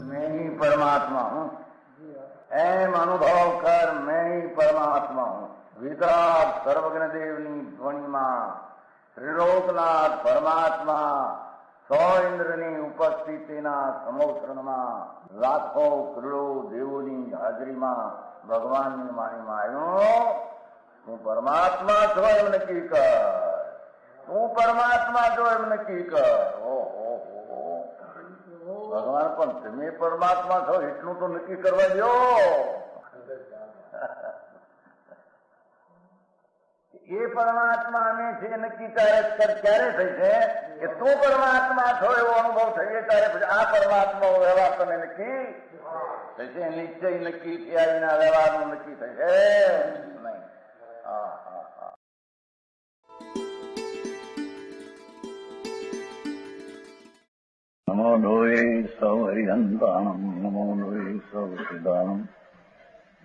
मैं ही परमात्मा हूँ, एम अनुभव कर मैं ही परमात्मा हूँ। वितराग सर्वज्ञ देवनी ध्वनिमा त्रिलोकनाथ परमात्मा सौ इंद्રની ઉપસ્થિતિના સમોત્રણમાં લાખો કરોડો દેવોની હાજરીમાં ભગવાનની વાણીમાં આવ્યો, તું પરમાત્મા છો એમ નક્કી કર, તું પરમાત્મા છો એમ નક્કી કર. ઓહો, ભગવાન પણ તમે પરમાત્મા છો એટલું તો નક્કી કરવા દો. એ પરમાત્મા અમે છે નક્કી ક્યારે થઈ છે કે તું પરમાત્મા છો એવો અનુભવ થઈએ ત્યારે પછી આ પરમાત્મા વ્યવહાર તમે નક્કી થશે. નિશ્ચય નક્કી થયા વિના વ્યવહારનું નક્કી થશે નહીં. હા હા હા. નમો લોહે સૌ હરિહંતાણમ, નમો લોહે સૌ સિદ્ધાણમ,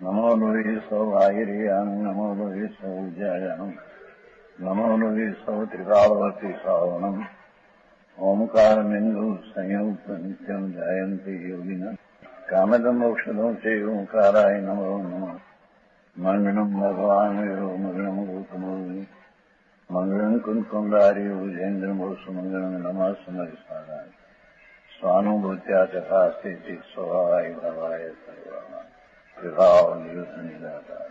નમો લોહે સૌ આહિર્યાણમ, નમો લોહે સૌ જયાણમ, નમો લોહે સૌ ત્રિકાળવતી શ્રાવણમ. ઓમકારમિંદુ સંયુક્ત નિત્યમ જાયંતિ યોગિના કામદમ મોક્ષદમ છે ઓંકારાય નમો નમઃ. મંગળમ ભગવાન મંગળમ ગૌતમોર્મિ મંગળમ કુંકુંડાર્ય ભુજેન્દ્રમો સુમંગળમ નમઃ સમરિસાદાય સ્વાનુભૂત્યા તથાસ્તિ સ્વભાવાય ભવાય સર્વમાં વિભાવ નિયુત નિરાકાર.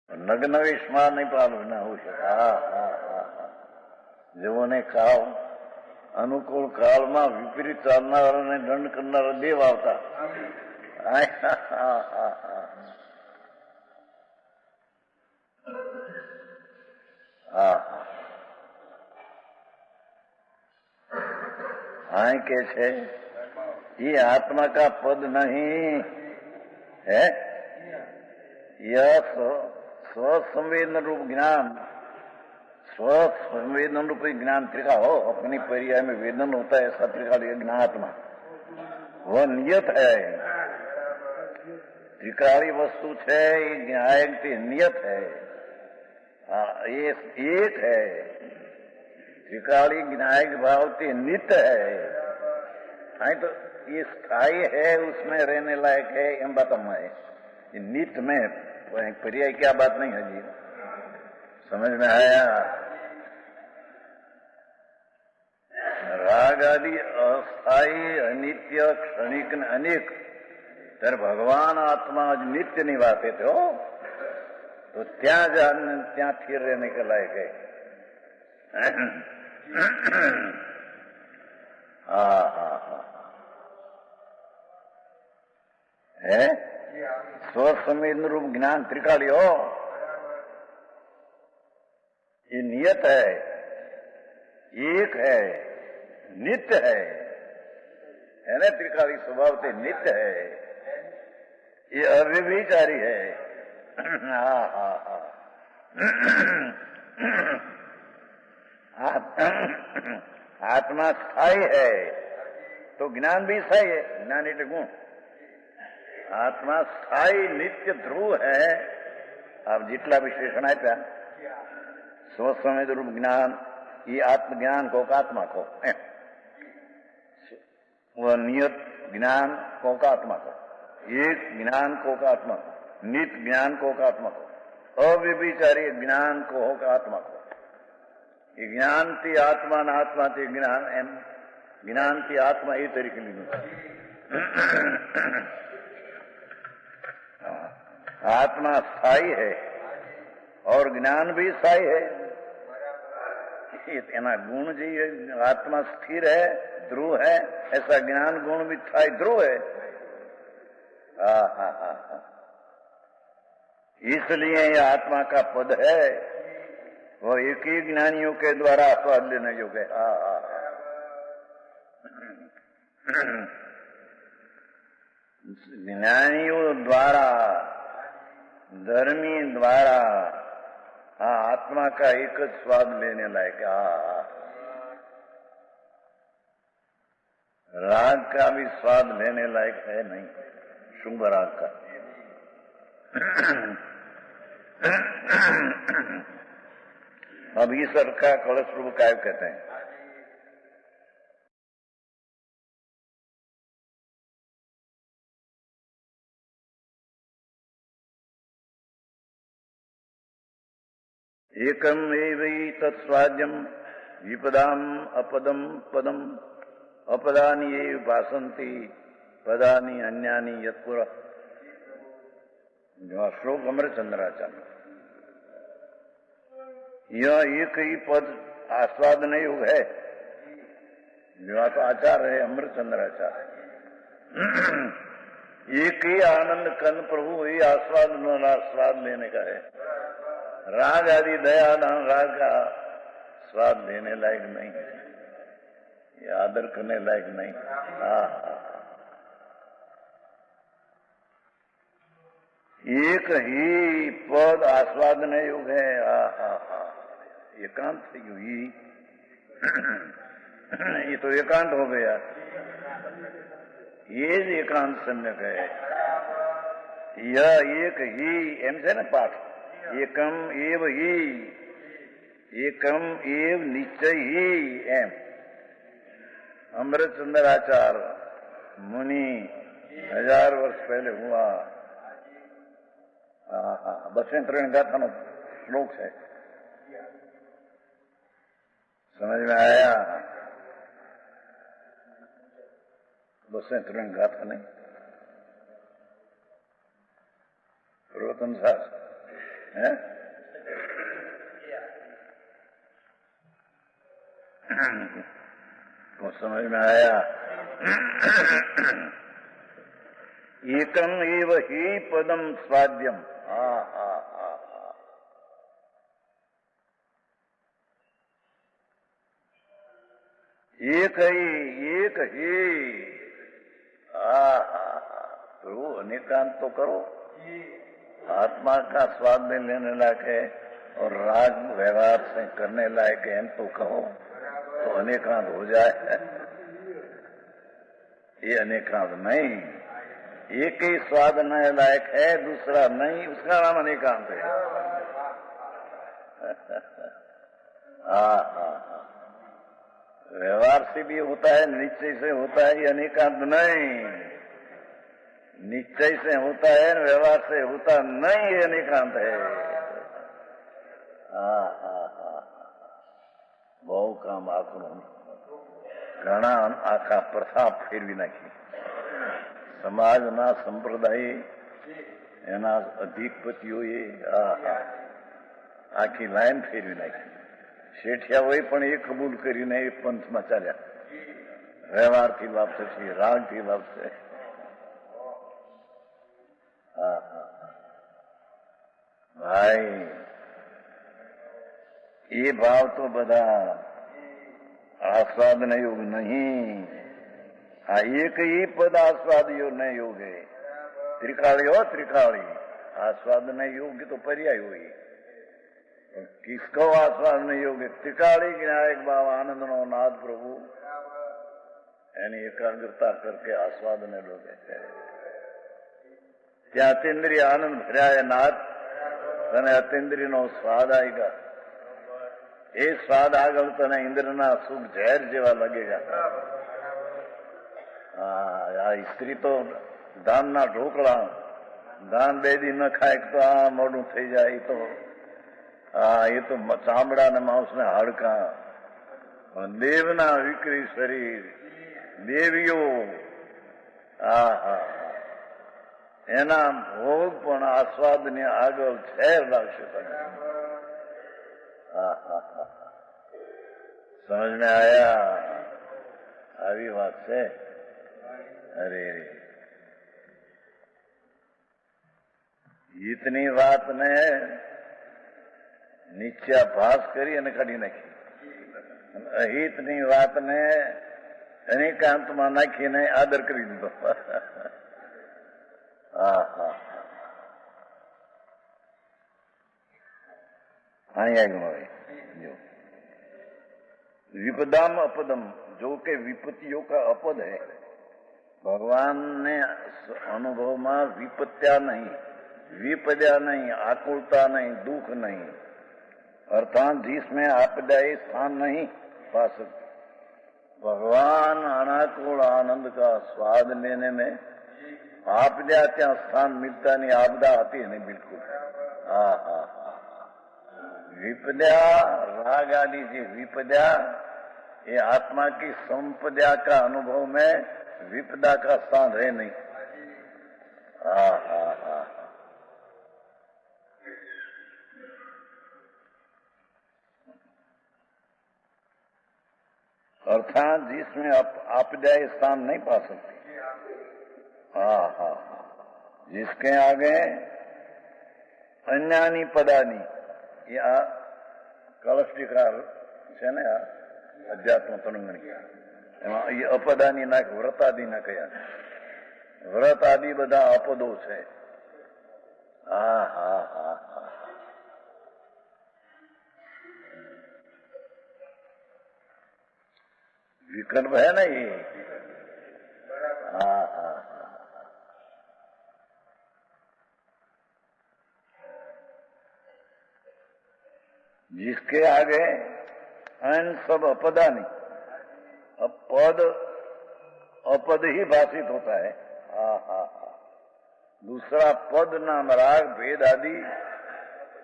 નગ્ન વિષમાં નહીં પાલું ના હોય શકે. હા હા હા હા. જેઓને કાળ અનુકૂળ કાળમાં વિપરીત ચાલનારાને દંડ કરનારા દેવ આવતા. हाँ के छे ये आत्मा का पद नहीं है, यह स्वसंवेदन रूप ज्ञान, स्वसंवेदन रूप ज्ञान त्रिकाल हो. अपनी पर्याय में वेदन होता है ऐसा त्रिकाल ये ज्ञानात्मा वह नियत है. त्रिकाली वस्तु है ये न्यायक नियत है. ये एक है. त्रिकाली ज्ञायक भाव से नित्य है. तो ये स्थायी है उसमें रहने लायक है एम बात है. नित्य में पर्याय क्या बात नहीं है जी, समझ में आया. राग आदि अस्थायी अनित्य क्षणिक अनेक तर भगवान आत्मा नित्य निवासे थे हो तो त्या स्थिर रहने के लायक है. हाँ हाँ हाँ है. स्वसंवेदन रूप ज्ञान त्रिकाली हो ये नियत है, एक है, नित्य है ना. त्रिकाली स्वभाव से नित्य है. ये अव्यभिचारी है. हाँ हाँ हाँ. आत्मा स्थायी है तो ज्ञान भी स्थायी है. ज्ञान એટલે ગુણ. आत्मा स्थायी नित्य ध्रुव है. आप जितला विशेषण आप्या स्वसंवेद रूप ज्ञान ये आत्मज्ञान को आत्मा को, वह नियत ज्ञान को आत्मा को, एक ज्ञान को आत्मा को, नित्य ज्ञान को आत्मा को, अव्यभिचारी ज्ञान को आत्मा को. ये ज्ञान थी आत्मा न आत्मा थी ज्ञान एम ज्ञान थी आत्मा ये तरीके लीधું. आत्मा स्थायी है और ज्ञान भी स्थायी है. एना गुण जी आत्मा स्थिर है ध्रुव है ऐसा ज्ञान गुण भी स्थायी ध्रुव है. इसलिए ये आत्मा का पद है वो एक ही ज्ञानियों के द्वारा स्वाद लेने योग्य है. જ્ઞાનીઓ દ્વારા, ધર્મી દ્વારા आत्मा का एक જ स्वाद लेने लायक। राग का भी स्वाद लेने लायक है नहीं, शुभ राग का। अब ईश्वर का कलश रूप काय कहते हैं। एकम एवं तत्स्वाद्यम विपदाम अपदम पदम अपदानी एव भाषन्ति पदानी अन्यानी यत्पुर। जो श्लोक अमरचंद्राचार्य। यह एक ही पद आस्वादन योग है। जो तो आचार्य है अमरचंद्राचार्य। एक ही आनंद कन प्रभु ही स्वाद लेने का है। राग आदि दयादान राग का स्वाद लेने लायक नहीं है, ये आदर करने लायक नहीं। एक ही पद आस्वादन योग है। एकांत ही ये तो एकांत हो गया। ये एकांत सम्यक है। यह एक ही एम से ना पाठ एकम एव ही, एकम एव निश्चय ही एम। अमृतचंद्राचार्य मुनि 1000 वर्ष पहले हुआ। बसेंतरण गाथा नो श्लोक है, समझ में आया? बसेंतरण गाथा नहीं, प्रवर्तन शास्त्र है। तो समझ में आया? एकम एव ही पदम स्वाद्यम। एक ही प्रभु अनेकांत तो करो। आत्मा का स्वाद में लेने लायक है और राग व्यवहार से करने लायक है तो कहो, तो अनेकांत हो जाए। ये अनेकांत नहीं, एक ही स्वाद न लायक है, दूसरा नहीं, उसका नाम अनेकांत है। व्यवहार से भी होता है, निश्चय से होता है, ये अनेकांत नहीं। निश्चय से होता है, व्यवहार से होता नहीं, ये अनेकांत है। બહુ કામ આખું ઘણા આખા પ્રથા ફેરવી નાખી। સમાજના સંપ્રદાય એના અધિપતિઓએ આખી લાઈન ફેરવી નાખી। શેઠિયાઓએ પણ એ કબૂલ કરીને એ પંથમાં ચાલ્યા। વ્યવહારથી લાભ થશે, રાગથી લાભ થશે। ભાઈ ये भाव तो बधा आस्वादन योग नहीं। एक ही पद आस्वाद योग नहीं योग है। त्रिकाली हो त्रिकाली, आस्वादन योग तो पर्याय हुई। किसको आस्वादन योग? त्रिकाली ज्ञायक भाव आनंद नो नाद प्रभु यानी एकाग्रता करके आस्वादन लोग त्या अतीन्द्रिय आनंद भर्या है नाद तने अतीन्द्रिय नो स्वाद आएगा। એ સ્વાદ આગળ તને ઇન્દ્રના સુખ ઝેર જેવા લાગેગા। આ સ્ત્રી તો ધાનના ઢોકળા, ધાન 2 દી ન ખાય તો આ મોડું થઈ જાય। એ તો ચામડા ને માંસ ને હાડકા, દેવના વિકરી શરીર, દેવીઓ એના ભોગ પણ આસ્વાદની આગળ ઝેર લાગશે તને। समझ में आया? આવી વાત છે। अरे इतनी बात ने निश्चयाभास કરી અને કાઢી નાખી। અહિતની વાતને અનેકાંતમાં નાખીને આદર કરી દીધો। અહીંયા जो विपदाम अपदम, जो के विपत्तियों का अपद है, भगवान ने अनुभव में विपत्या नहीं, विपद्या नहीं, आकुलता नहीं, दुख नहीं, अर्थात जिसमें आपदा स्थान नहीं पा सकते। भगवान अनाकुल आनंद का स्वाद लेने में आपदा त्या स्थान मिलता नहीं, आपदा आती नहीं बिल्कुल। विपद्या राग आदि जी विपद्या, ये आत्मा की संपदा का अनुभव में विपदा का स्थान है नहीं। अर्थात जिसमें आपदा स्थान नहीं पा सकती। जिसके आगे अन्यानी पदानी, या कलश टीकार છે ને, આ અધ્યાત્મ તરંગણી, એમાં એ અપદાની ના વ્રતાદિ ના કયા, વ્રત આદિ બધા અપદો છે। विकल्प है ना ये। जिसके आगे अन सब अपदा नहीं, अब पद अपद ही भाषित होता है। दूसरा पद नाम राग भेद आदि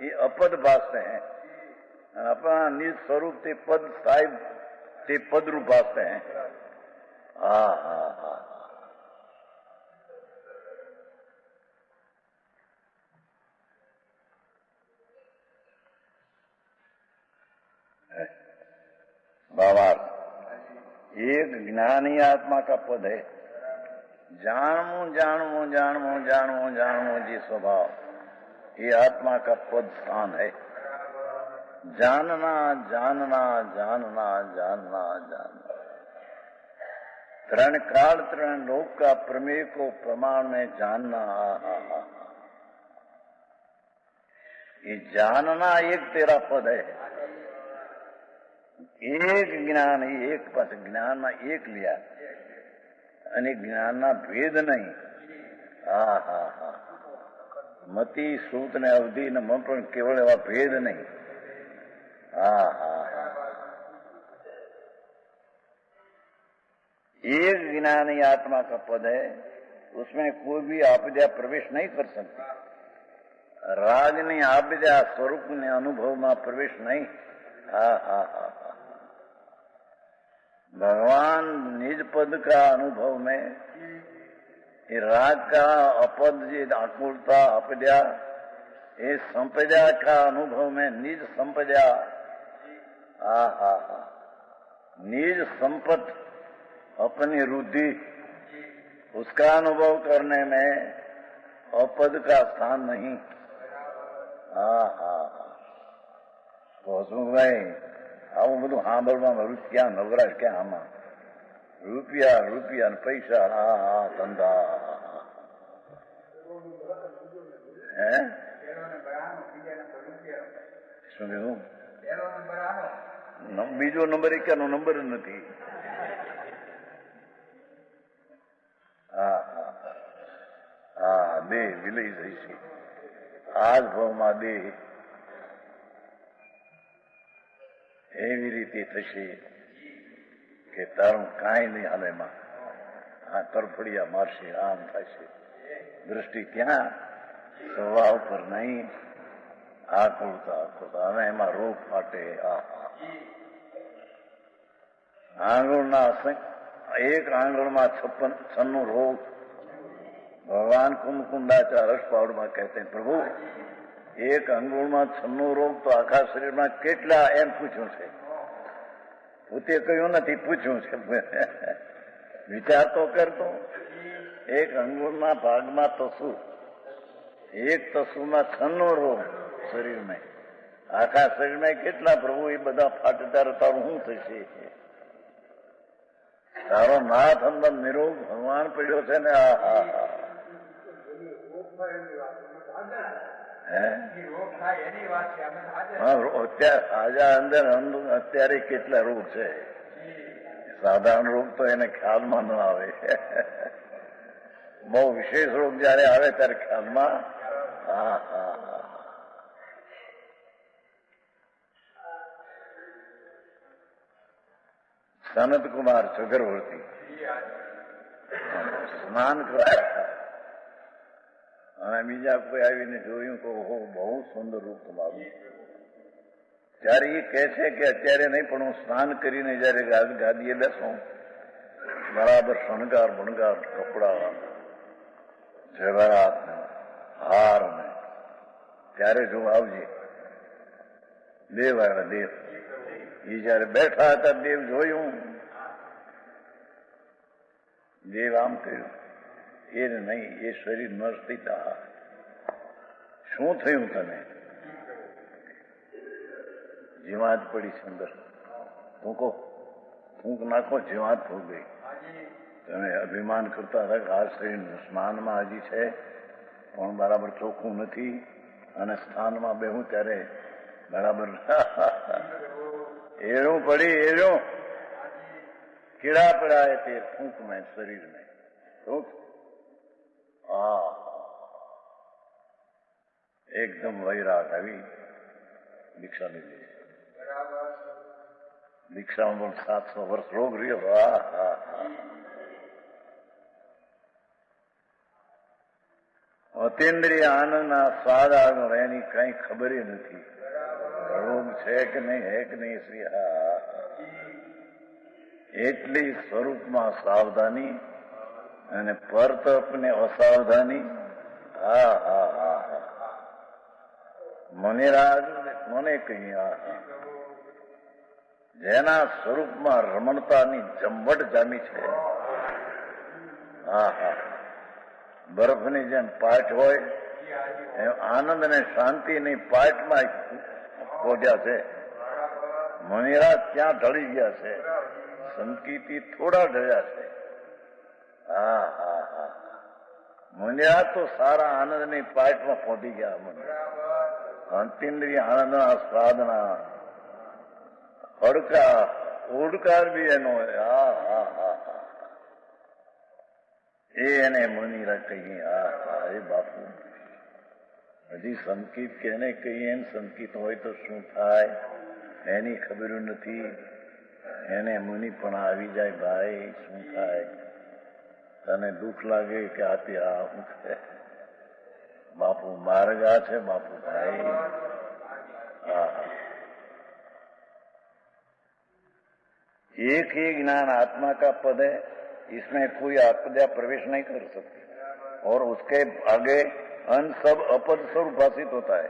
ये अपद भाषते हैं। अपना निज स्वरूप ते पद साहिब ते पद रूप भाषते हैं। भावार्थ, एक ज्ञानी आत्मा का पद है। जानमू जानमू जानमू जानमू जानमू जी स्वभाव, ये आत्मा का पद स्थान है। जानना जानना जानना जानना जानना, तरण काल तरण लोक का प्रमेय को प्रमाण में जानना। ये जानना एक तेरा पद है। एक ज्ञान, एक पास ज्ञान में एक लिया, अनेक ज्ञान ना भेद नहीं। मति सूत ने अवधि ने मन पर केवल एवं भेद नहीं। एक ज्ञानी आत्मा का पद है, उसमें कोई भी आपदा प्रवेश नहीं कर सकती। राग ने आपदा स्वरूप ने अनुभव में प्रवेश नहीं। भगवान निज पद का अनुभव में ये राग का अपद, ये आकुलता अपदा, ये संपदा का अनुभव में निज संपदा, निज संपत अपनी रुद्धि, उसका अनुभव करने में अपद का स्थान नहीं। हसमुख भाई, આવું બધું સાંભળવામાં રૂપિયા નવરાશ ક્યાં આમાં? રૂપિયા રૂપિયા ને પૈસા, ધંધા। હે શું કીધું? બીજો નંબર એકાનો નંબર જ નથી। દેહ વિલય થઈ છે આ જ ભાવમાં। દેહ એવી રીતે થશે કે તારું કાંઈ નહીં હાલે માં, આ તરફડિયા મારશે, આમ થશે। દૃષ્ટિ ત્યાં સ્વભાવ પર નહીં, આકુળતા આકુળતા, હવે એમાં રોગ ફાટે। આંગળના एक आंगण में 56 रोग। भगवान कुमकुंडाचार्य रस पावड़ में कहते हैं, प्रभु एक अंगुल में 56 रोग तो आखा शरीर में केटला एम पूछ्યું છે? પોતે કહ્યું નથી, પૂછ્યું છે। વિચાર તો કરતો, એક અંગુળના ભાગમાં તસુ, એક તસુમાં 96 રોગ શરીર में, આખા શરીર में કેટલા પ્રભુ? એ બધા ફાટે ત્યારે તારું શું થશે? તારો નાથ અંદર નિરોગ ભગવાન પડ્યો છે ને। અત્યારે આજા અંદર અત્યારે કેટલા રોગ છે. સાધારણ રોગ તો એને ખ્યાલમાં ન આવે. બહુ વિશેષ રોગ જયારે આવે ત્યારે ખ્યાલમાં. હા હા હા. સનત કુમાર ચક્રવર્તી સ્નાન કરાયા અને બીજા કોઈ આવીને જોયું કે ઓહો બહુ સુંદર રૂપ તમારું. ત્યારે એ કહે છે કે અત્યારે નહીં, પણ હું સ્નાન કરીને જયારે ગાદીએ બેસું બરાબર શણગાર ભણગાર કપડા જવારાત હાર ને ત્યારે જો આવજે. દેવ આવ્યા. દેવ એ જયારે બેઠા હતા દેવ જોયું. દેવ આમ કહ્યું એ નહીં, એ શરીર ન સ્થિતા. શું થયું તને? જીવાત પડી છે અંદર. થૂંકો થૂંક નાખો, જીવાત થઈ ગઈ. તમે અભિમાન કરતા હતા કે આ શરીર સ્નાનમાં હજી છે પણ બરાબર ચોખ્ખું નથી, અને સ્થાનમાં બેહું ત્યારે બરાબર એરું પડી. એરું કીડા પડાય તે ફૂંક મેં શરીર में ફૂંક. એકદમ વૈરાગ આવી દીક્ષા લીધી. દીક્ષામાં પણ 700 વર્ષ રોગ રહ્યો. અતિન્દ્રિય આનંદના સ્વાદ આગળ એની કઈ ખબર નથી. રોગ છે કે નહીં, હે કે નહીં શ્રી. એટલી સ્વરૂપમાં સાવધાની અને પરતપને અસાવધાની. હા હા હા હા. મને રાજ મને કહી. જેના સ્વરૂપમાં રમણતાની ઝંબટ જામી છે. હા હા. બરફની જેમ પાટ હોય એમ આનંદ અને શાંતિની પાટમાં પહોંચ્યા છે. મનીરા ત્યાં ઢળી ગયા છે. સંકિતી થોડા ઢળ્યા છે. હા હા હા. મનીરા તો સારા આનંદની પાટમાં પહોંચી ગયા. મને અંતિન્દ્રિય આનંદના સ્વાદના હડકા ઓડકાર બી એનો. હા હા હા. એને મુનિરા કહીએ. હા હા. એ બાપુ હજી સંકિત કેને કહીએ. સંકિત હોય તો શું થાય એની ખબર નથી. એને મુનિ પણ આવી જાય. ભાઈ શું થાય? તને દુઃખ લાગે કે આથી આ શું છે? બાપુ માર્ગ આ છે બાપુ ભાઈ. હા હા. एक ही ज्ञान आत्मा का पद है, इसमें कोई आपदा प्रवेश नहीं कर सकती, और उसके आगे अन सब अपद स्वरूप भाषित होता है.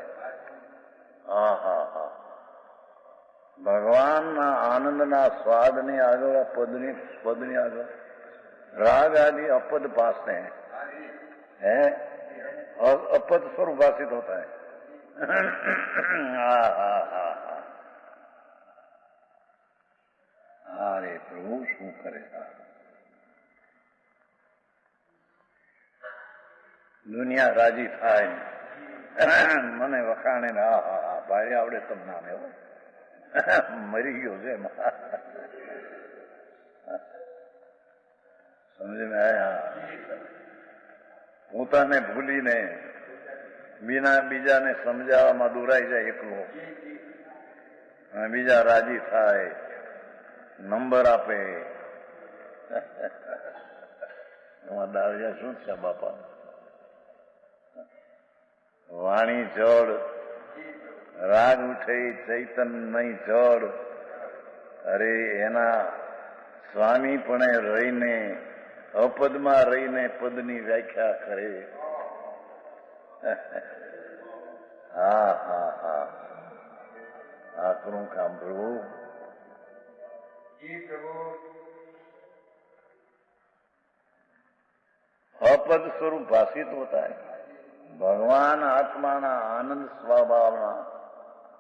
હા હા હા. ભગવાનના આનંદના સ્વાદની આગળ પદની આગળ રાગ આદि अपद भाषते हैं, अपद स्वरूप भाषित होता है. હા હા હા. અરે પ્રભુ શું કરે? દુનિયા રાજી થાય મને વખાણે. હા હા હા. ભાઈ આવડે તમને મરી ગયો છે. સમજ મેં આયા. પોતાને ભૂલીને બીજાને સમજાવવામાં દોરાઈ જાય એકલો, અને બીજા રાજી થાય, નંબર આપે. એમાં દાળિયા શું છે બાપા? વાણી જળ, રાગ ઉઠે ચૈતન નહીં જળ. અરે એના સ્વામી પણ રહીને અપદમાં રહીને પદની વ્યાખ્યા કરે. હા હા હા. આ કરું કામ પ્રભુ. अपद स्वरूप भाषित होता है. भगवान आत्माना आनंद स्वभावना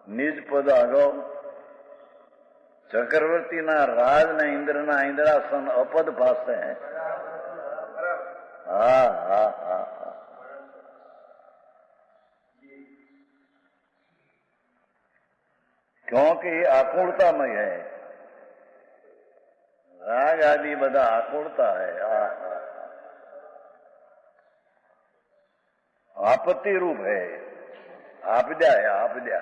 निज पद આગળ ચક્રવર્તીના રાજ ને ઇન્દ્રના ઇન્દ્રાસન અપદ ભાષે. હા હા હા હા. क्योंकि आकुलतामय है। राग आदि बधा आकुलता है, आपत्ति रूप है, आपदा है, आपदा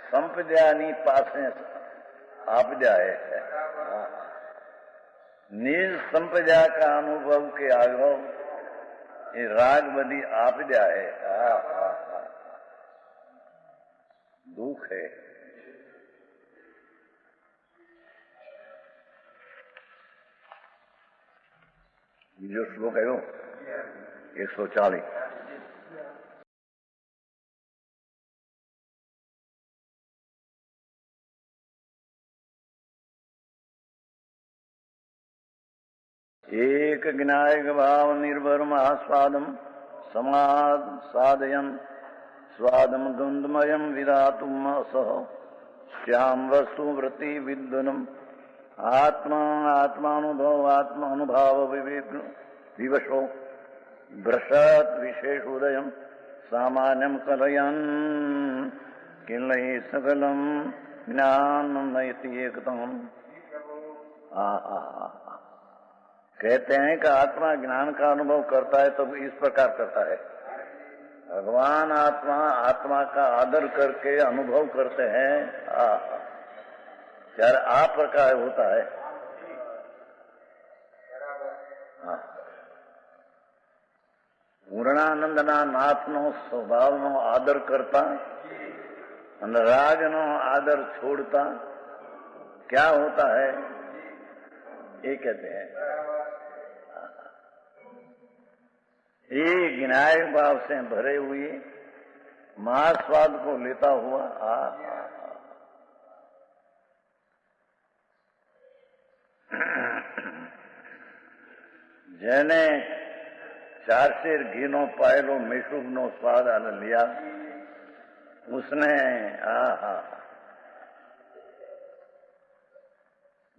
संपदानी पासे आपदा है। निज संपदा का अनुभव के आगे ये राग बधी आपदा है, दुख है। બીજો શ્લોક આવ્યો 140। एक ज्ञायक भाव निर्भरम आस्वादम समाद साधयन स्वादम द्वंद्वमयम विधातुम असह श्याम वस्तु वृत्ति विद्वनम आत्मा आत्मानुभाव विवेक विवशो भ्रशत विशेष उदय सामान्यम कलयन किलय सकलम ज्ञान नयति एकतम। कहते हैं कि आत्मा ज्ञान का अनुभव करता है तब इस प्रकार करता है। भगवान आत्मा का आदर करके अनुभव करते हैं, ત્યારે આ પ્રકાર હોતા है। પૂર્ણાનંદના નાથનો સ્વભાવનો આદર કરતા અને રાગનો આદર छोड़ता क्या होता है, ये कहते हैं। ये ज्ञायक भाव से भरे हुए महास्वाद को लेता हुआ જેને 4 શેર ઘીનો પાયેલો મેસૂબનો સ્વાદ लिया उसने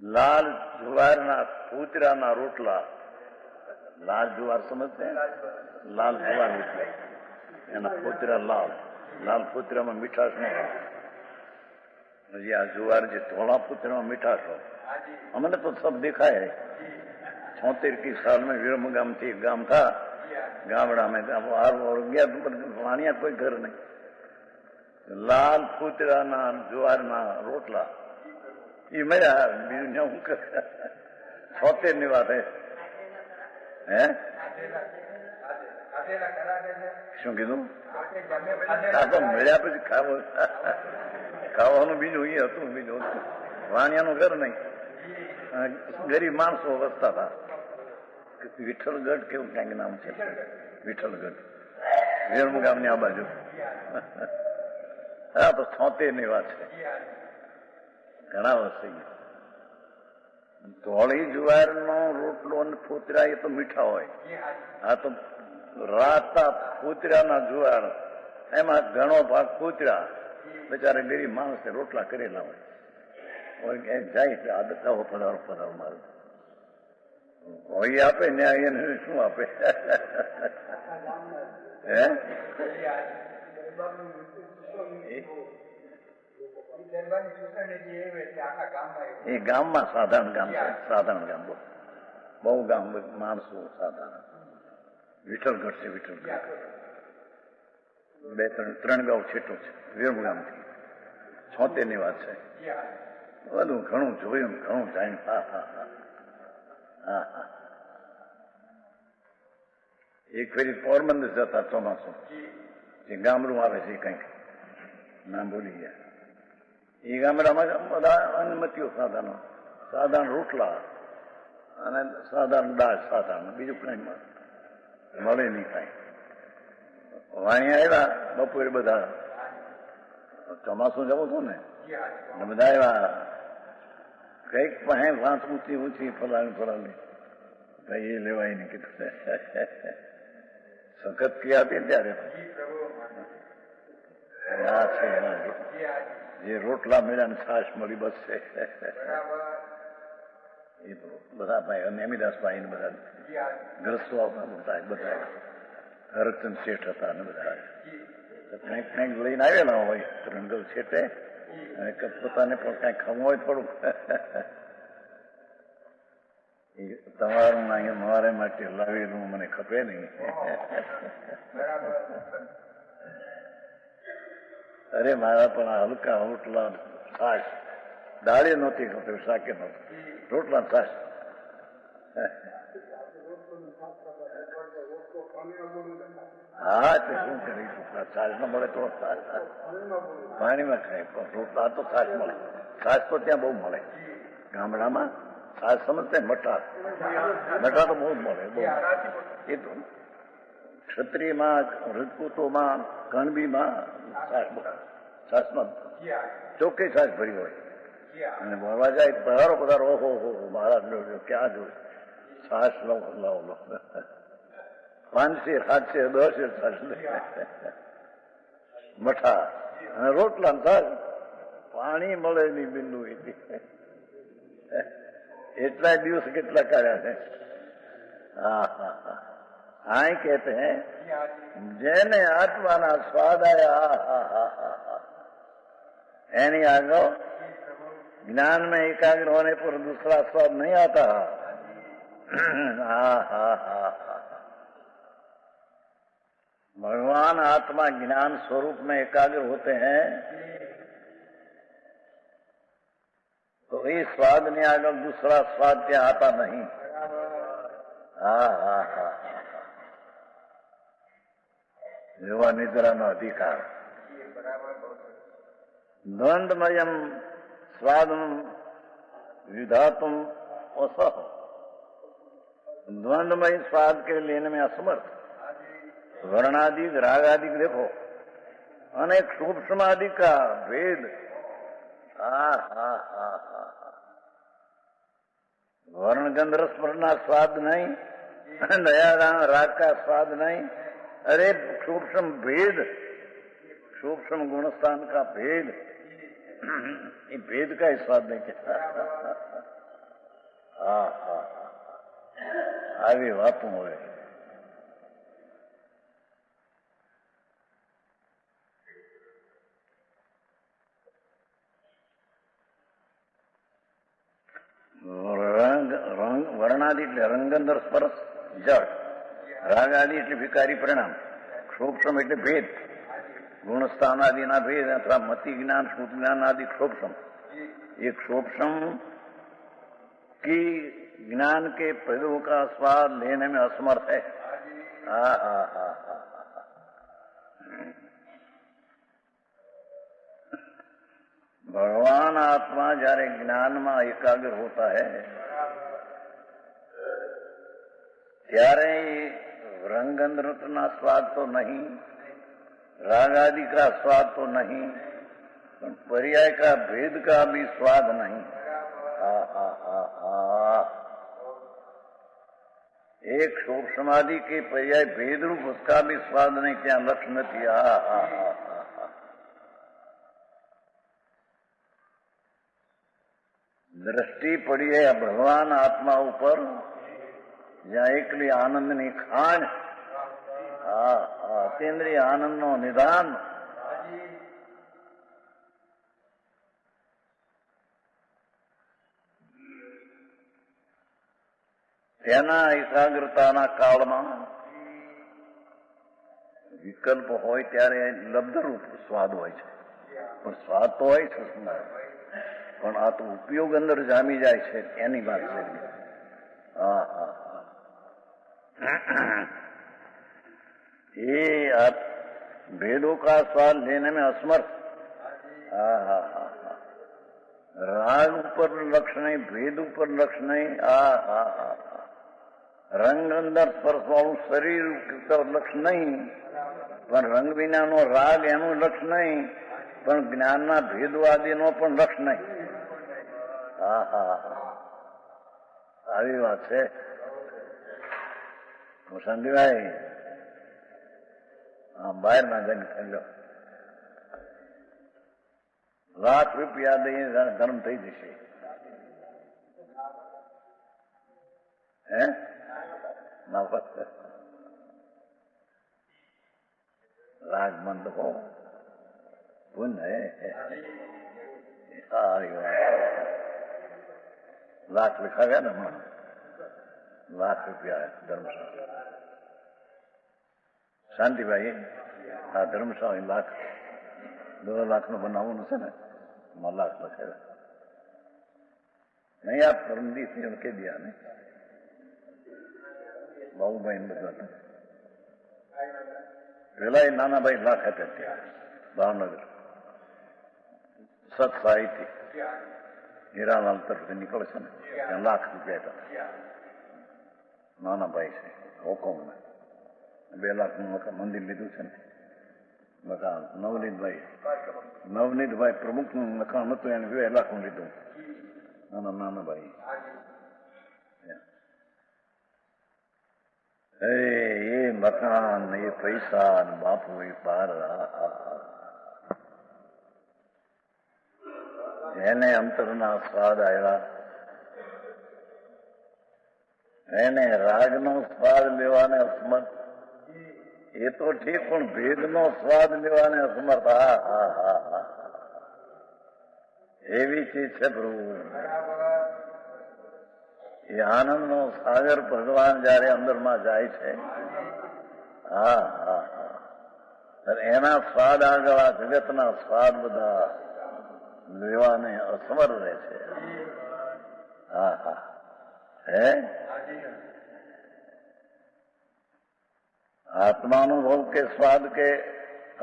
लाल जुवारना पूतराना रोटला, लाल जुवार समझते हैं, लाल जुवार એટલે એના પૂતરા લાલ પૂતરામાં મીઠાશ ન હોય। આ जुवार જે ધોળા પૂતરામાં મીઠાશ હોય। हमने तो सब देखा है। 76 की साल में विरम गाम थी, गाम था गामड़ा में, और गया वाणिया कोई घर नहीं, लाल फूतरा ना जुआर ना रोटला, ये मेरा बीजू 76 ની વાત है। શું કીધું? મળ્યા પછી ખાવાનું બીજું એ હતું, બીજું વાણિયાનું ઘર નહીં, ગરીબ માણસો વસતા હતા। વિઠ્ઠલગઢ કેવું ક્યાંક નામ છે, વિઠ્ઠલગઢ વિરમ ગામની આ બાજુ। હા તો 76 ની વાત છે, ઘણા વર્ષ થઈ ગયા। ધોળી જુવારનો રોટલો અને ફૂતરા એ તો મીઠા હોય, આ તો રાતા ફૂતરાના જુવાર, એમાં ઘણો ભાગ ફૂતરા, બિચારે ગરીબ માણસે રોટલા કરેલા હોય। જાય આદત આવો પધારો પધારો મારું હોય આપે ને એને શું આપે? એ ગામમાં સાધારણ ગામ છે, સાધારણ ગામ, બહુ ગામ માણસો સાધારણ। વિઠ્ઠલગઢ છે, વિઠ્ઠલગઢ 2-3 ગામ છેટું છે વિરમગામથી। 76 ની વાત છે। બધું ઘણું જોયું, ઘણું જાણ્યું। એક ફેરી પોરબંદર જતા ચોમાસું, જે ગામડું આવે છે કંઈક નામ ભૂલી ગયા, એ ગામડામાં બધા અનુમતિઓ સાધારણ રોટલા અને સાધારણ દાળ, સાધારણ, બીજું કઈ મળે નહીં કાંઈ। વાણિયા આવ્યા બપોરે, બધા ચોમાસું જવું હતું ને, બધા આવ્યા, કઈક પાસે વાત ઊંચી ઊંચી ફલાણી કઈ એ લેવાય નહીં કીધું। સખત ક્રિયા હતી ત્યારે આ છે જે રોટલા મળ્યા ને છાશ મળી, બસ છે। એ તો બધા ભાઈ નેમિદાસભાઈ ને બધા ગ્રસ્તો બધા હરચંદ શેઠ હતા ને બધા કંઈક લઈને આવેલા હોય, રંગલ છેટે પોતાને પણ કઈ ખમવું હોય થોડુંક તમારું અહીંયા મારે માટે લાવેલું મને ખપે નહીં. અરે મારા પણ હલકા રોટલા છાશ દાળે નહોતી ખપે, શાકે નહોતું, રોટલા છાશ. હા તે શું કરીશું, છાશ ન મળે તો પાણીમાં ખાય, પણ રોટલા તો છાશ મળે. છાશ તો ત્યાં બહુ મળે ગામડામાં. છાશ સમજते મઠા, મઠા તો બહુ જ મળે. બહુ એ તો ક્ષત્રિયમાં, રજપૂતોમાં, કણબીમાં છાશમાં ચોખ્ખી છાશ ભરી હોય. અને ભરવા જાય પધારો પધારો, ઓહો હો મહારાજ જોજો ક્યાં જોયું છાશ લાવો લાવો 500 700 10 છાશ મઠા અને રોટલા છાશ. પાણી મળે નહીં બિંદુ એથી. એટલા દિવસ કેટલા કાઢ્યા છે. હા હા હા. આય કહેતે हैं જેને આત્માના સ્વાદ આયા એની આગળ ज्ञान में एकाग्र होने पर दूसरा स्वाद नहीं आता. भगवान आत्मा ज्ञान स्वरूप में एकाग्र होते हैं तो इस स्वाद ने आगे दूसरा स्वाद क्या आता नहीं. युवा निद्रा नो अधिकार द्वंद्वमयम स्वादम विधातुम असह. द्वंद्वमय स्वाद के लेने में असमर्थ. वर्णादिक रागादिक देखो अनेक सूक्ष्मादि का भेद. वर्ण गंध रस का स्वाद नहीं, नया राग का स्वाद नहीं. अरे सूक्ष्म भेद, सूक्ष्म गुणस्थान का भेद, ये भेद का ही स्वाद नहीं कहता. આવી વાતો હોય. વર્ણાદિ એટલે રંગંદર સ્પર્શ જળ, રાગાદિ એટલે વિકારી પરિણામ, સૂક્ષ્મ એટલે ભેદ, गुणस्थान आदि ना भेद अथवा मति ज्ञान श्रुति ज्ञान आदि क्षोभसम. एक क्षोभसम की ज्ञान के भेदों का स्वाद लेने में असमर्थ है. भगवान आत्मा જ્યારે જ્ઞાનમાં એકાગ્ર होता है ત્યારે रंगंद्रना स्वाद तो नहीं, राग आदि का स्वाद तो नहीं, पर्याय का भेद का भी स्वाद नहीं. एक शोक समाधि के पर्याय भेद रूप उसका भी स्वाद नहीं, क्या लक्ष्य નથી. दृष्टि पड़ी है भगवान आत्मा ऊपर જ્યાં એકલી આનંદની ખાણ, અતિન્દ્રિય આનંદનો નિદાન. તેના એકાગ્રતાના કાળમાં વિકલ્પ હોય ત્યારે લબ્ધરૂપ સ્વાદ હોય છે. પણ સ્વાદ તો હોય છે સુંદર, પણ આ તો ઉપયોગ અંદર જામી જાય છે એની વાત છે. ये आप भेदों का स्वाद लेने में असमर्थ. राग ऊपर लक्ष्य नहीं, भेद ऊपर लक्ष्य नहीं. रंग अंदर स्पर्श वाળું શરીર લક્ષ્ય નહીં, પણ રંગ વિનાનો રાગ એનું લક્ષ્ય નહીં, પણ જ્ઞાનના ભેદવાદીનો પણ લક્ષ્ય નહીં. આવી વાત છે. સંજયભાઈ બહાર ના જઈને સમજો, ₹1,00,000 દઈએ ધર્મ થઈ જશે. હે મફત रागमंद हो पुण्य है. अरे लाख लिखा गया ना, ₹1,00,000 है धर्मशाला। શાંતિભાઈ આ ધર્મશાળા લાખ 2 લાખનું બનાવવાનું છે ને, એમાં લાખ લખેલા નહીં. આ પરમદી થી એમ કહી દયા ને બાબુભાઈ ને બધા પેલા એ નાના ભાઈ લાખ આપ્યા ત્યાં ભાવનગર સત સાહિત્ય હીરાલાલ તરફથી નીકળે છે ને, ત્યાં ₹1,00,000 આપ્યા. નાના ભાઈ છે હુકુમના 2 લાખનું મકાન મંદિર લીધું છે ને મકાન. નવનીતભાઈ પ્રમુખનું મકાન હતું, એને 2 લાખનું લીધું. નાના ભાઈ એ મકાન, એ પૈસા, બાપુ એ બહાર એને અંતરના સ્વાદ આવ્યા, એને રાગનો સ્વાદ લેવાને અસમર્થ. એ તો ઠીક, પણ ભેદનો સ્વાદ લેવાને અસમર્થ. એવી ચીજ છે પ્રભુ. એ આનંદનો સાગર ભગવાન જયારે અંદરમાં જાય છે, એના સ્વાદ આગળ આ જગતના સ્વાદ બધા લેવાને અસમર રહે છે. હે आत्मानुभव के स्वाद के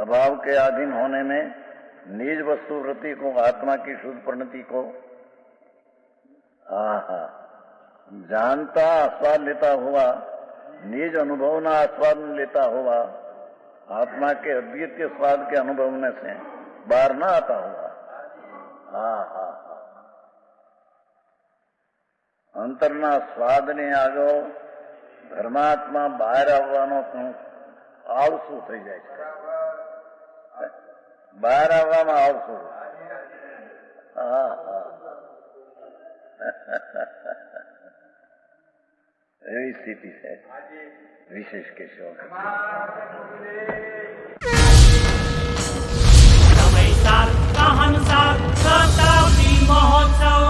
अभाव के अधीन होने में निज वस्तु वृत्ति को, आत्मा की शुद्ध परिणति को जानता आस्वाद लेता हुआ, निज अनुभव ना आस्वाद लेता हुआ, आत्मा के अद्वितीय स्वाद के अनुभवने से बाहर न आता हुआ, અંતરના સ્વાદને આગળ ધર્માત્મા બહાર આવવાનો આળસુ થઈ જાય છે. બહાર આવવામાં આળસુ. એવી સ્થિતિ છે વિશેષ કેશવ. મહોત્સવ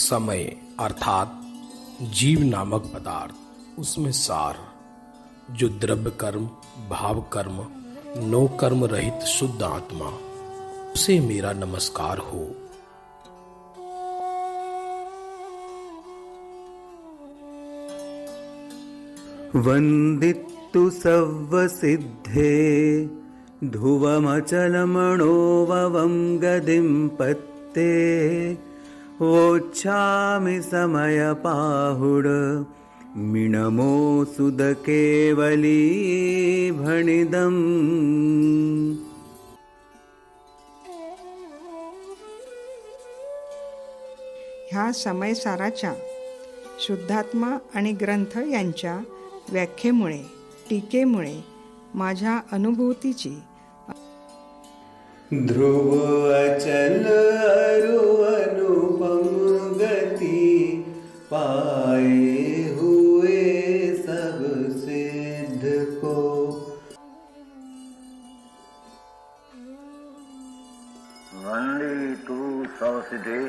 समय अर्थात जीव नामक पदार्थ, उसमें सार, जो द्रव्य कर्म, भाव कर्म, नो कर्म रहित शुद्ध आत्मा, उसे मेरा नमस्कार हो। वन्दितु सव्वसिद्धे ध्रुवमचलमणोवं गदिं पत्ते वोच्छामि समयपाहुड मिणमो सुदकेवली भणिदम्। ह्या समयसाराच्या शुद्धात्मा आणि ग्रंथ यांच्या व्याख्येमुळे, टीकेमुळे माझ्या अनुभूतीची ध्रुव अचल अरु अनुपम गति पाए हुए सब सिद्ध को। वंदे तू सौसिदे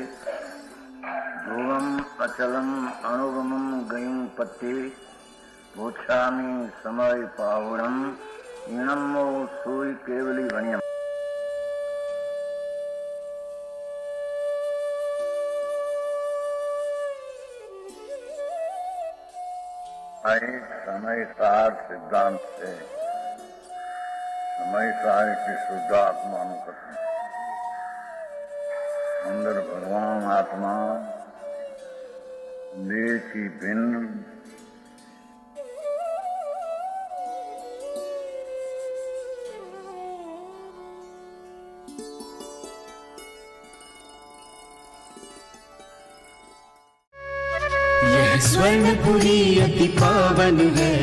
ध्रुवम अचलम अनुगमम गयं पत्ते वोच्छामि समय पावुणम नमो सोई केवली वणियम। एक समय सार सिद्धांत से समय सार की शुद्धात्मा कथन अंदर भगवान आत्मा देह की भिन्न यह स्वर्णपुरी अति पावन है।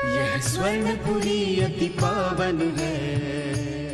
यह स्वर्णपुरी अति पावन है।